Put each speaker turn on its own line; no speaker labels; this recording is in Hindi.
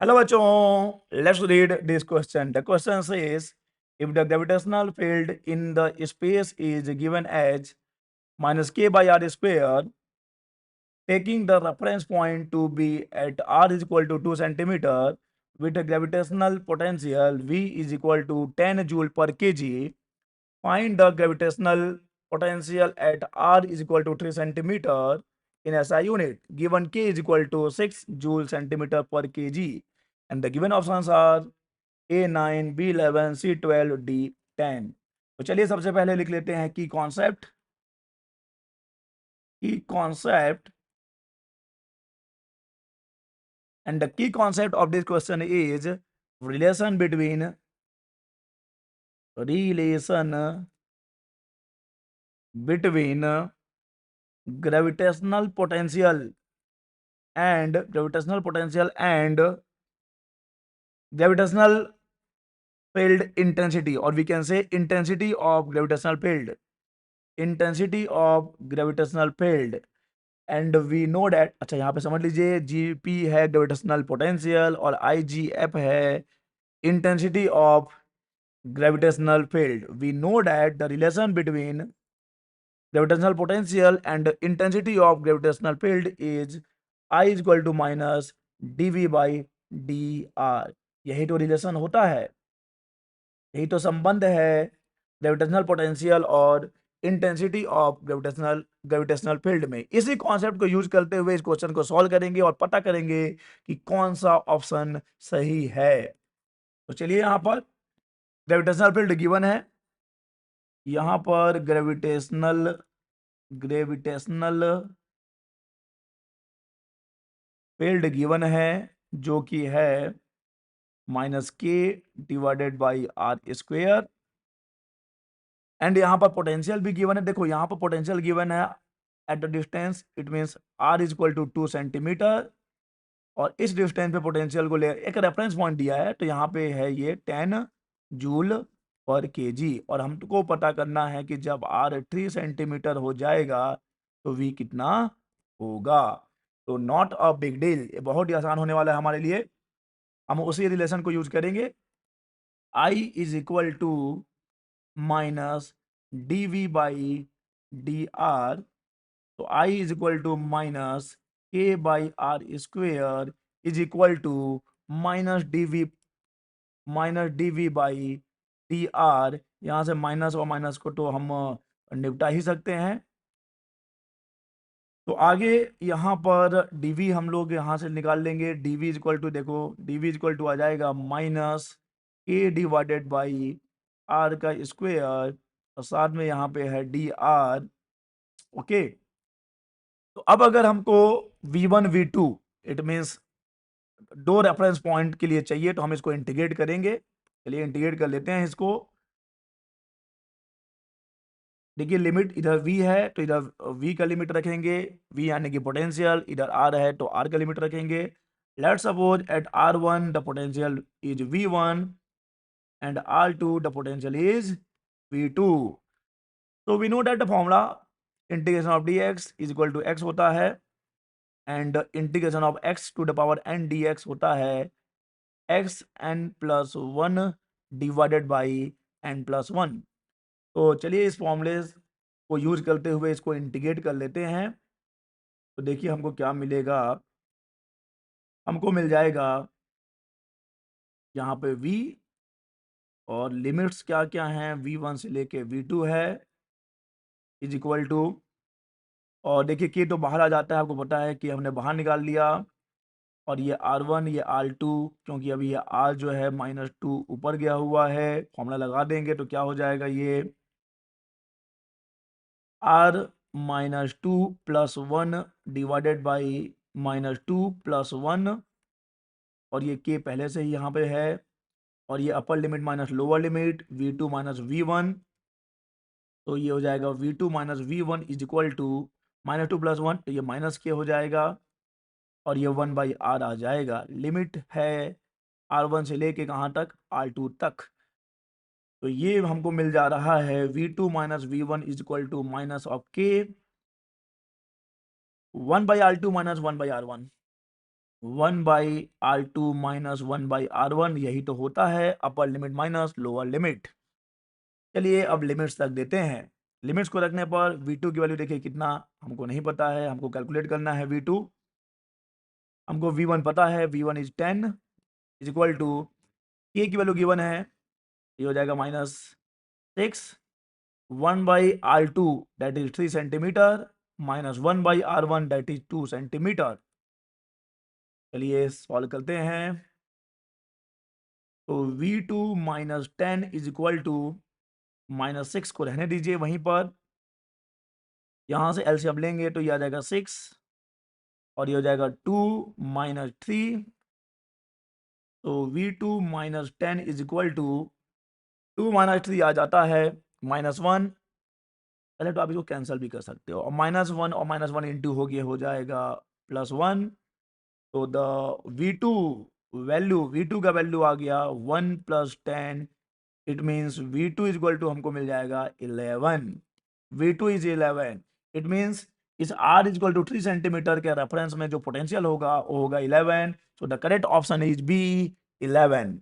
Hello bachon, let's read this question. The question says, if the gravitational field in the space is given as minus k by r square, taking the reference point to be at r is equal to 2 centimeter with a gravitational potential V is equal to 10 joule per kg, find the gravitational potential at r is equal to 3 centimeter in SI unit, given k is equal to 6 joule centimeter per kg, and the given options are A9, B11, C12, D10। तो चलिए सबसे पहले लिख लेते हैं की concept and the key concept of this question is relation between gravitational potential and gravitational field intensity, or we can say intensity of gravitational field, and we know that. अच्छा यहाँ पे समझ लीजिए GP है ग्रेविटेशनल पोटेंशियल और IGF है intensity of gravitational field. We know that the relation between gravitational potential and intensity of gravitational field is I is equal to minus dV/dr। यही तो रिलेशन होता है, यही तो संबंध है ग्रेविटेशनल पोटेंशियल और इंटेंसिटी ऑफ ग्रेविटेशनल फील्ड में। इसी कॉन्सेप्ट को यूज करते हुए इस क्वेश्चन को सॉल्व करेंगे और पता करेंगे कि कौन सा ऑप्शन सही है। तो चलिए यहां पर ग्रेविटेशनल फील्ड गिवन है, यहां पर ग्रेविटेशनल फील्ड गिवन है जो कि है -k/r²। एंड यहाँ पर पोटेंशियल भी गिवन है। देखो यहाँ पर पोटेंशियल गिवन है at the distance, it means r is equal to 2 centimetre, और इस डिस्टेंस पे पोटेंशियल को ले एक रेफरेंस पॉइंट दिया है, तो यहाँ पे है ये 10 जूल पर केजी, और हमको पता करना है कि जब r 3 सेंटीमीटर हो जाएगा तो v कितना होगा। तो नॉट अ बिग डील, ये बहुत ही आसान होने वाला है हमारे लिए। हम उसी रिलेशन को यूज करेंगे, I is equal to minus dV/dr। तो I is equal to minus k/r² is equal to -dV/dr। यहाँ से माइनस और माइनस को तो हम निपटा ही सकते हैं। तो आगे यहाँ पर dV हम लोग यहाँ से निकाल लेंगे। dV इज इक्वल टू, देखो dV इज इक्वल टू आ जाएगा -k/r², और साथ में यहाँ पे है dr। ओके, तो अब अगर हमको V1 V2 इट मीन्स दो रेफरेंस पॉइंट के लिए चाहिए, तो हम इसको इंटीग्रेट करेंगे। चलिए इंटीग्रेट कर लेते हैं इसको। देखिए लिमिट इधर V है तो इधर V का लिमिट रखेंगे, V यानी कि पोटेंशियल, इधर R है तो R का लिमिट रखेंगे। Let's suppose at R1 the potential is V1 and R2 the potential is V2। तो we know that the formula integration of dx is equal to x होता है, and integration of x to the power n dx होता है xn+1 डिवाइडेड बाई n+1। तो चलिए इस फॉर्मूले को यूज करते हुए इसको इंटीग्रेट कर लेते हैं। तो देखिए हमको क्या मिलेगा, हमको मिल जाएगा यहाँ पे v, और लिमिट्स क्या क्या हैं, v1 से लेके v2 है इज इक्वल टू, और देखिए k तो बाहर आ जाता है, आपको पता है कि हमने बाहर निकाल लिया, और ये R1 ये R2, क्योंकि अभी ये R जो है -2 ऊपर गया हुआ है, फॉर्मूला लगा देंगे तो क्या हो जाएगा, ये R-2+1 डिवाइडेड बाई -2+1, और ये k पहले से ही यहाँ पे है, और ये अपर limit minus lower limit V2 minus V1, तो ये हो जाएगा V2 minus V1 is equal to -2+1, तो ये माइनस k हो जाएगा, और ये 1/r आ जाएगा। लिमिट है R1 से लेके कहाँ तक, R2 तक। तो ये हमको मिल जा रहा है V2 minus V1 is equal to minus of k 1/r2 minus 1/r1, 1/R2 minus 1/R1, यही तो होता है upper limit minus lower limit. चलिए अब लिमिट्स रख देते हैं। लिमिट्स को रखने पर V2 की वैल्यू देखिए कितना, हमको नहीं पता है, हमको कैलकुलेट करना है V2। हमको V1 पता है, V1 is 10 is equal to K की वैल्यू गिवन है, ये हो जाएगा -6, 1/R2 that is 3 centimetre minus 1/R1 that is 2 centimetre. चलिए सॉल्व करते हैं। तो V2 minus 10 is equal to -6 को रहने दीजिए वहीं पर, यहां से एलसीएम लेंगे तो ये आ जाएगा 6 और ये हो जाएगा 2 माइनस 3। तो V2 minus 10 is equal to 2 minus 3 आ जाता है -1। पहले तो आप इसको कैंसिल भी कर सकते हो, और -1 और -1 इंटू हो गया, हो जाएगा +1। तो द V2 का वैल्यू आ गया 1 + 10, it means V2 is equal to हमको मिल जाएगा 11। V2 इज 11, इट मीन्स इस R is equal to 3 centimetre के रेफरेंस में जो पोटेंशियल होगा वो होगा 11। So the correct option is B11।